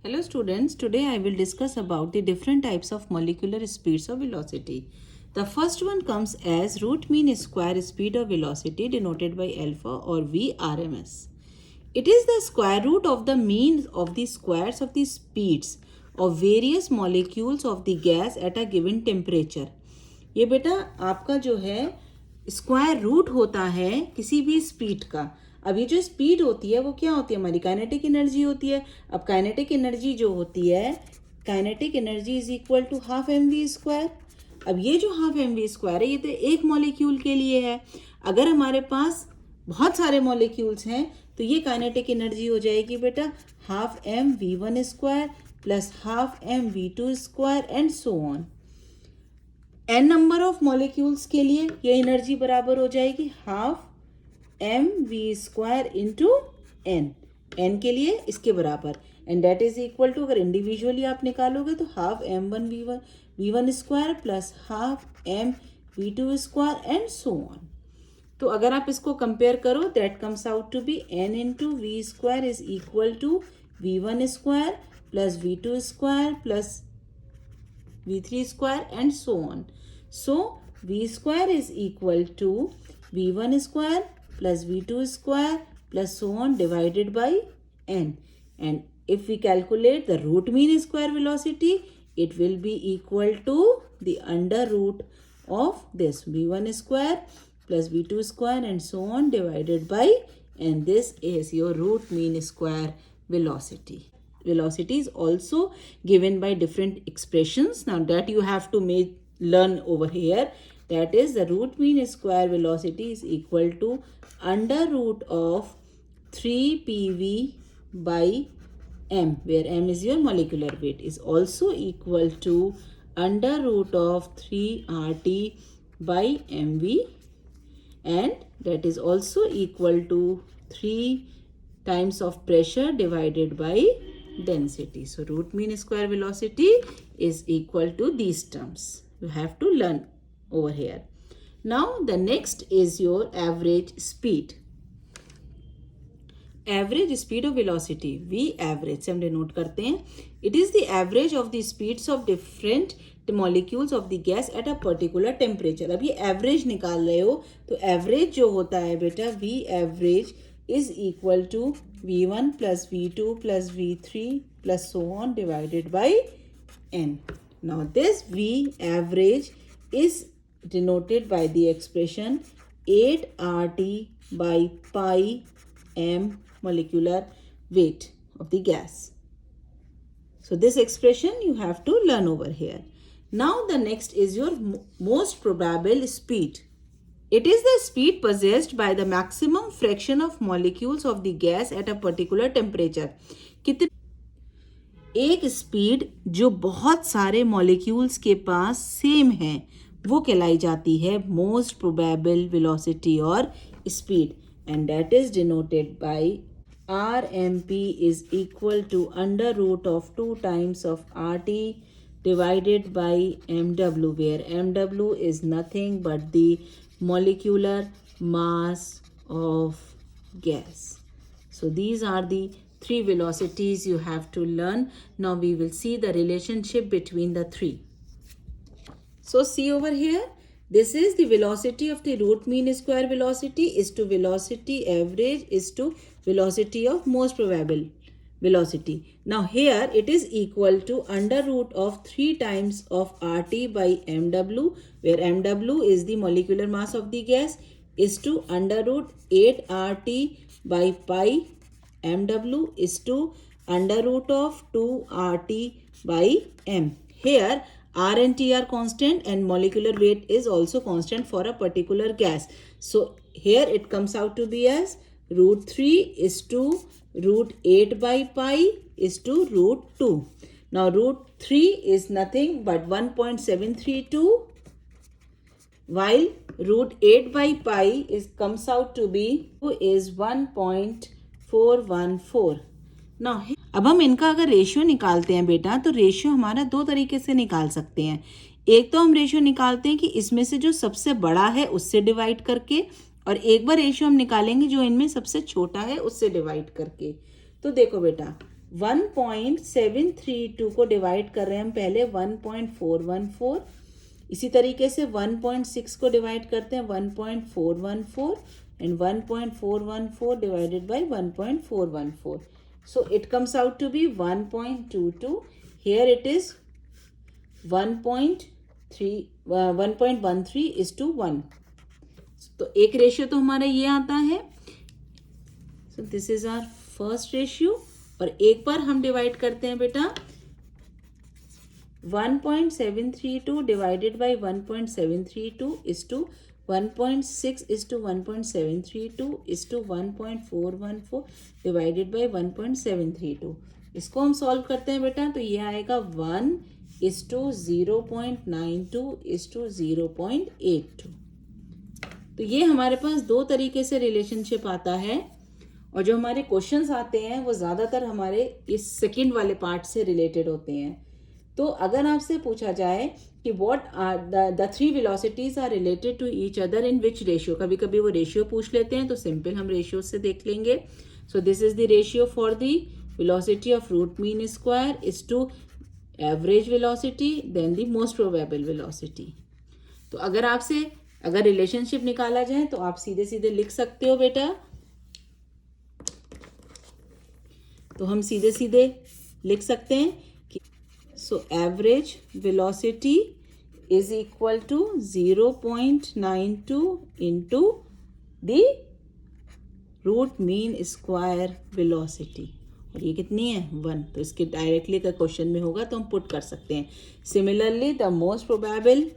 Hello students, today I will discuss about the different types of molecular speeds of velocity. The first one comes as root mean square speed of velocity denoted by alpha or VRMS. It is the square root of the mean of the squares of the speeds of various molecules of the gas at a given temperature. ये बेटा आपका जो है square root होता है किसी भी speed का. अब ये जो स्पीड होती है वो क्या होती है, हमारी काइनेटिक एनर्जी होती है. अब काइनेटिक एनर्जी जो होती है, kinetic energy is equal to half m v square. अब ये जो हाफ एम वी स्क्वायर है ये तो एक मॉलिक्यूल के लिए है. अगर हमारे पास बहुत सारे मॉलिक्यूल्स हैं तो ये काइनेटिक एनर्जी हो जाएगी बेटा half m v one square plus half m v two square and so on. N number of molecules के लिए ये एनर्जी बराबर हो जाएगी half m v square into n. N के लिए इसके बराबर and that is equal to, अगर इंडिविजुअली आप निकालोगे तो half m one v one square plus half m v two square and so on. तो अगर आप इसको कंपेयर करो that comes out to be n into v square is equal to v one square plus v two square plus v3 square and so on. So v square is equal to v1 square plus v2 square plus so on divided by n. And if we calculate the root mean square velocity, it will be equal to the under root of this v1 square plus v2 square and so on divided by n. This is your root mean square velocity. Velocity is also given by different expressions. Now that you have to learn over here. That is the root mean square velocity is equal to under root of 3 PV by m, where m is your molecular weight, is also equal to under root of 3 RT by mv, and that is also equal to 3 times of pressure divided by density. So root mean square velocity is equal to these terms. You have to learn over here. Now the next is your average speed. Average speed of velocity, V average से हम denote करते हैं. It is the average of the speeds of different molecules of the gas at a particular temperature. अब ये average निकाल रहे हो तो average जो होता है बेटा V average is equal to v1 plus v2 plus v3 plus so on divided by n. Now this V average is denoted by the expression 8 RT by pi m molecular weight of the gas. So this expression you have to learn over here. Now the next is your most probable speed. It is the speed possessed by the maximum fraction of molecules of the gas at a particular temperature. एक speed जो बहुत सारे molecules के पास same है वो कहलाई जाती है मोस्ट प्रोबेबल वेलोसिटी और speed, and that is denoted by RMP is equal to under root of 2 times of RT divided by MW, where MW is nothing but the molecular mass of gas. So these are the 3 velocities you have to learn. Now we will see the relationship between the 3. So see over here, this is the velocity of the root mean square velocity is to velocity average is to velocity of most probable velocity. Now here it is equal to under root of 3 times of RT by MW, where MW is the molecular mass of the gas, is to under root 8 RT by pi MW is to under root of 2 RT by M. Here R and T are constant and molecular weight is also constant for a particular gas. So here it comes out to be as root 3 is to root 8 by pi is to root 2. Now root 3 is nothing but 1.732, while root 8 by pi comes out to be is 1.414. Now अब हम इनका अगर ratio निकालते हैं बेटा तो ratio हमारा दो तरीके से निकाल सकते हैं. एक तो हम रेशियो निकालते हैं कि इसमें से जो सबसे बड़ा है उससे डिवाइड करके, और एक बार रेशियो हम निकालेंगे जो इनमें सबसे छोटा है उससे डिवाइड करके. तो देखो बेटा 1.732 को डिवाइड कर रहे हैं हम पहले 1.414, इसी तरीके से 1.6 को डिवाइड करते हैं 1.414 and 1.414 divided by 1.414. So it comes out to be 1.22. Here it is 1.13:1. तो एक रेशियो तो हमारा ये आता है. So this is our first ratio. और एक बार हम डिवाइड करते हैं बेटा 1.732 divided by 1.732 is to 1.6 is to 1.732 is to 1.414 divided by 1.732. इसको हम सॉल्व करते हैं बेटा तो ये आएगा 1 इज टू 0.92 इज टू 0.82. तो ये हमारे पास दो तरीके से रिलेशनशिप आता है और जो हमारे क्वेश्चंस आते हैं वो ज़्यादातर हमारे इस सेकंड वाले पार्ट से रिलेटेड होते हैं. तो अगर आपसे पूछा जाए कि what are the three velocities are related to each other in which ratio, कभी कभी वो रेशियो पूछ लेते हैं तो सिंपल हम रेशियो से देख लेंगे. So this is the ratio for the velocity of root mean square is to average velocity then the most probable velocity. तो अगर रिलेशनशिप निकाला जाए तो आप सीधे सीधे लिख सकते हो बेटा. तो हम सीधे सीधे लिख सकते हैं कि so average velocity is equal to 0.92 into the root mean square velocity. और ये कितनी है 1. तो इसके डायरेक्टली का क्वेश्चन में होगा तो हम पुट कर सकते हैं. Similarly the most probable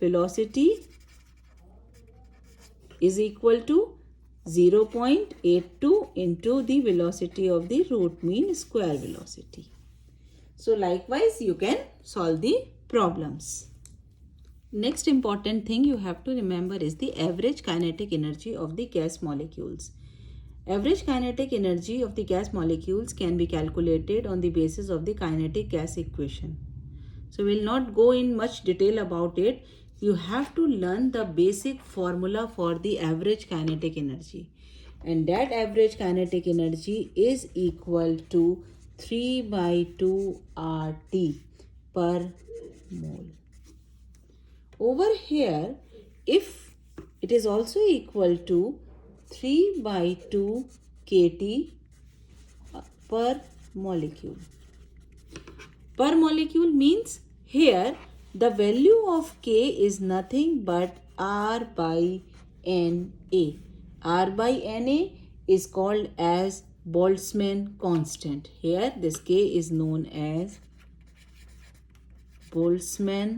velocity is equal to 0.82 into the velocity of the root mean square velocity. So likewise you can solve the problems. Next important thing you have to remember is the average kinetic energy of the gas molecules. Average kinetic energy of the gas molecules can be calculated on the basis of the kinetic gas equation. So we will not go in much detail about it. You have to learn the basic formula for the average kinetic energy, and that average kinetic energy is equal to 3/2 RT per mole. Over here, if it is also equal to 3/2 kT per molecule. Per molecule means here the value of K is nothing but R by Na. R by Na is called as Boltzmann constant. Here this K is known as Boltzmann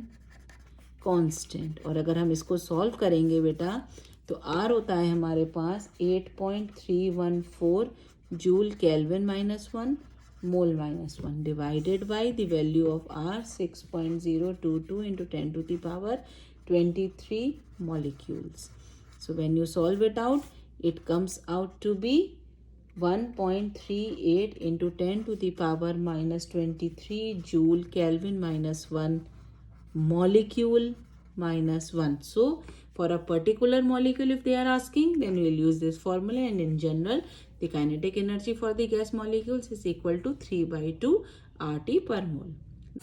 constant. और अगर हम इसको solve करेंगे बेटा तो R होता है हमारे पास 8.314 joule kelvin -1 mole -1 divided by the value of R 6.022 into 10 to the power 23 molecules. So when you solve it out, it comes out to be 1.38 into 10 to the power -23 joule Kelvin -1 molecule -1. So for a particular molecule if they are asking, then we will use this formula, and in general the kinetic energy for the gas molecules is equal to 3/2 RT per mole.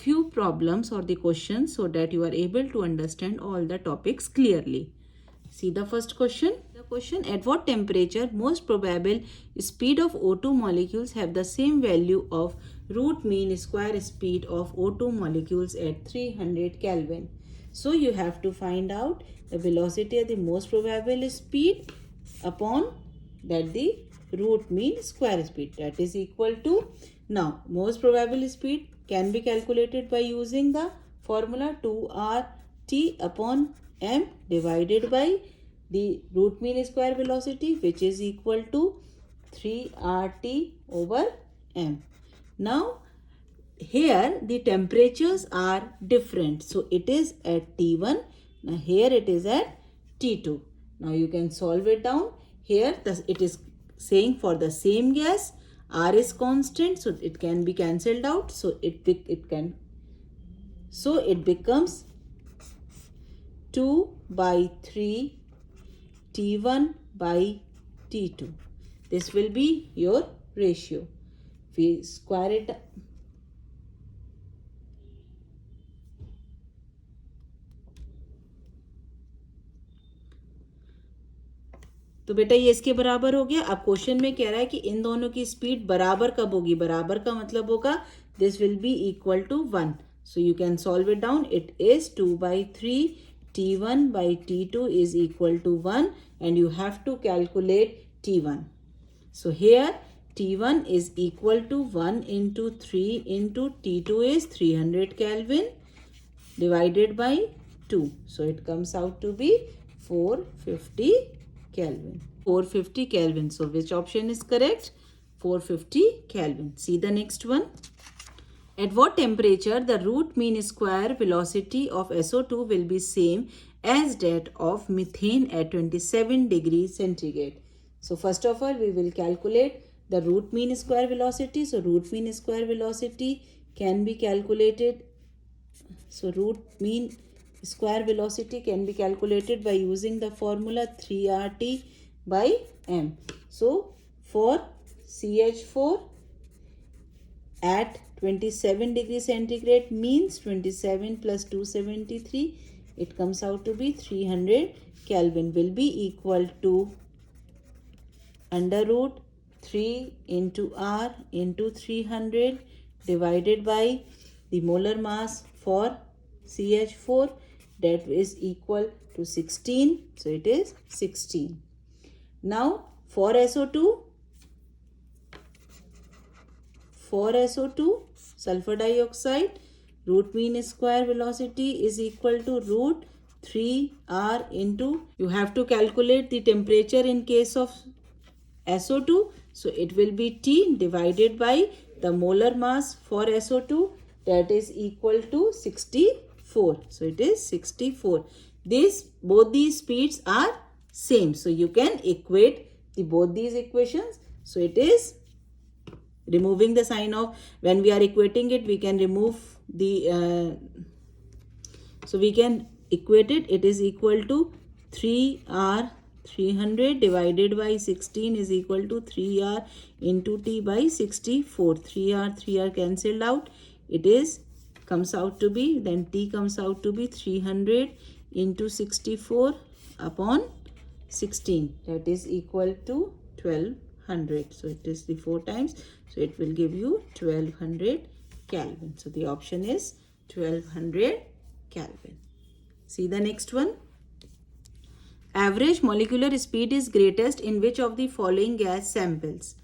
Few problems or the questions so that you are able to understand all the topics clearly. See the first question. The question, at what temperature most probable speed of O2 molecules have the same value of root mean square speed of O2 molecules at 300 Kelvin. So you have to find out the velocity at the most probable speed upon that the root mean square speed, that is equal to, now most probable speed can be calculated by using the formula 2RT upon m divided by the root mean square velocity, which is equal to 3RT over m. Now here the temperatures are different, so it is at T1, now here it is at T2. Now you can solve it down. Here it is saying for the same gas R is constant, so it can be cancelled out, so it becomes 2/3 T1 by T2. This will be your ratio. We square it. तो बेटा ये इसके बराबर हो गया. अब question में कह रहा है कि इन दोनों की स्पीड बराबर कब होगी. बराबर का मतलब होगा this will be equal to 1. So you can solve it down. It is 2/3 T1 by T2 is equal to 1 and you have to calculate T1. So here T1 is equal to 1 into 3 into T2 is 300 Kelvin divided by 2. So it comes out to be 450 Kelvin. 450 Kelvin. So which option is correct? 450 Kelvin. See the next one. At what temperature the root mean square velocity of SO2 will be same as that of methane at 27 degrees centigrade. So first of all we will calculate the root mean square velocity. So root mean square velocity can be calculated. So root mean square velocity can be calculated by using the formula 3RT by M. So for CH4 at 27 degrees centigrade means 27 plus 273, it comes out to be 300 Kelvin will be equal to under root 3 into R into 300 divided by the molar mass for CH4, that is equal to 16. So it is 16. Now for SO2, sulfur dioxide, root mean square velocity is equal to root 3R into, you have to calculate the temperature in case of SO2. So it will be T divided by the molar mass for SO2, that is equal to 64. So it is 64. Both these speeds are same. So you can equate both these equations. So it is removing the sign of, when we are equating it, we can remove the, so we can equate it. It is equal to 3R 300 divided by 16 is equal to 3R into T by 64. 3R cancelled out. It is comes out to be, then T comes out to be 300 into 64 upon 16. That is equal to 1200. So it is the 4 times. So it will give you 1200 Kelvin. So the option is 1200 Kelvin. See the next one. Average molecular speed is greatest in which of the following gas samples?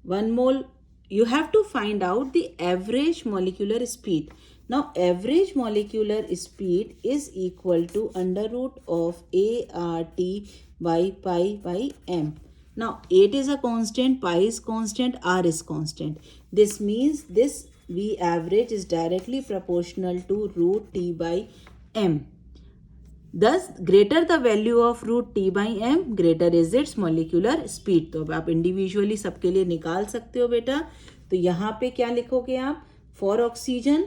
1 mole. You have to find out the average molecular speed. Now average molecular speed is equal to under root of ART by pi by M. Now 8 is a constant, pi is constant, R is constant. This means this V average is directly proportional to root T by M. Thus greater the value of root T by M, greater is its molecular speed. तो अब आप individually सबके लिए निकाल सकते हो बेटा. तो यहाँ पे क्या लिखोगे आप? फॉर ऑक्सीजन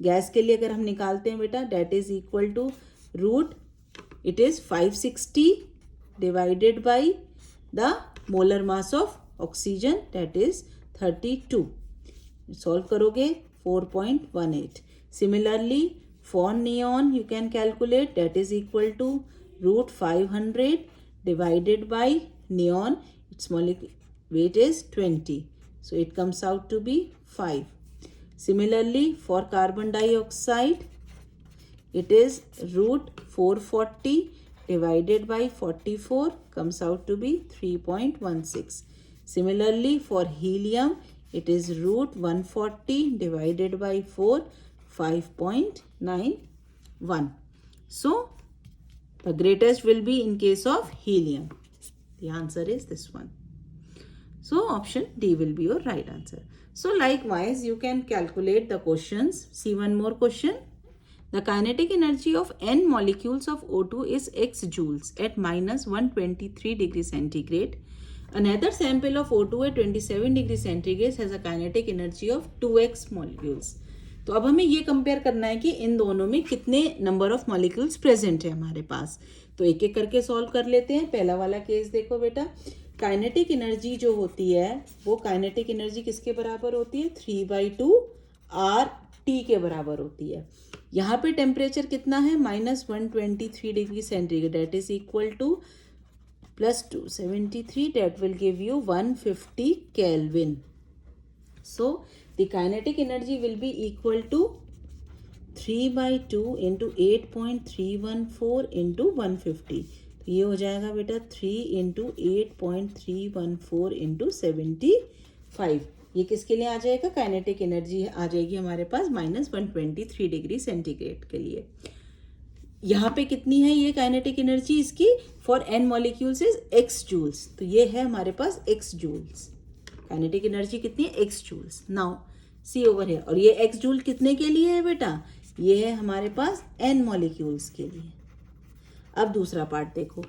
गैस के लिए अगर हम निकालते हैं बेटा, that is equal to root, it is 560 divided by the molar mass of oxygen, that is 32. Solve करोगे 4.18. Similarly for neon you can calculate, that is equal to root 500 divided by neon, its molecular weight is 20. So it comes out to be 5. Similarly for carbon dioxide, it is root 440 divided by 44, comes out to be 3.16. Similarly for helium, it is root 140 divided by 4, 5.91. So the greatest will be in case of helium. The answer is this one. So option D will be your right answer. So likewise you can calculate the questions. See one more question. The kinetic energy of n molecules of O2 is x joules at minus 123 degrees centigrade. Another sample of O2 at 27 degrees centigrade has a kinetic energy of 2x molecules. तो तो अब हमें ये compare करना है कि इन दोनों में कितने नंबर ऑफ मॉलिक्यूल्स प्रेजेंट है हमारे पास। तो एक एक करके सॉल्व कर लेते हैं। पहला वाला केस देखो बेटा, काइनेटिक एनर्जी जो होती है वो काइनेटिक एनर्जी किसके बराबर होती है, 3/2 RT के बराबर होती है। यहाँ पे टेम्परेचर कितना है, -123 degree centigrade, that is equal to plus 273, that will give you 150 kelvin. So the kinetic energy will be equal to 3/2 into 8.314 into 150। तो ये हो जाएगा बेटा 3 इंटू 8.314 इंटू 75। ये किसके लिए आ जाएगा, काइनेटिक एनर्जी आ जाएगी हमारे पास -123 डिग्री सेंटीग्रेड के लिए। यहाँ पे कितनी है ये काइनेटिक एनर्जी इसकी, for n molecules is x joules. तो ये है हमारे पास x जूल्स। काइनेटिक एनर्जी कितनी है, x joules. Now see over है, और ये x जूल कितने के लिए है बेटा, ये है हमारे पास n मॉलिक्यूल्स के लिए। अब दूसरा पार्ट देखो,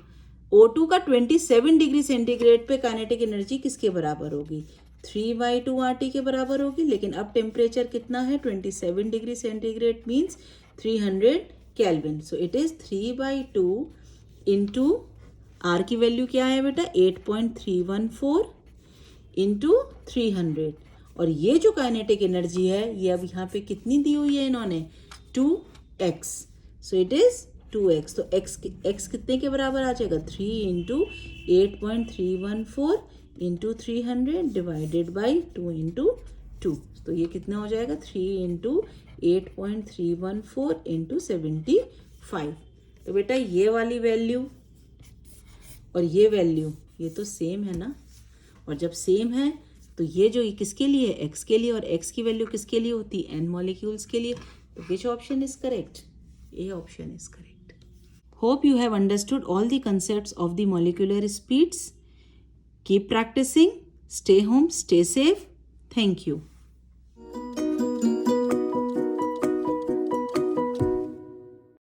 O2 का 27 डिग्री सेंटीग्रेड पे काइनेटिक एनर्जी किसके बराबर होगी, 3/2 RT के बराबर होगी। लेकिन अब टेम्परेचर कितना है, 27 degree centigrade means 300 kelvin. So it is 3/2 into R की वैल्यू क्या है बेटा, 8.314 इंटू 300। और ये जो काइनेटिक एनर्जी है ये अब यहाँ पे कितनी दी हुई है इन्होंने, 2x। So it is 2x। तो x कितने के बराबर आ जाएगा, 3 into 8.314 into 300 divided by 2 into 2। तो ये कितना हो जाएगा, 3 इंटू 8.314 इंटू 75। तो बेटा ये वाली वैल्यू और ये वैल्यू ये तो सेम है ना, और जब सेम है तो ये जो किसके लिए है, x के लिए, और x की वैल्यू किसके लिए होती है, n मॉलिक्यूल्स के लिए। तो which option is correct, A option is correct. Hope you have understood all the concepts of the molecular speeds. Keep practicing. Stay home. Stay safe. Thank you.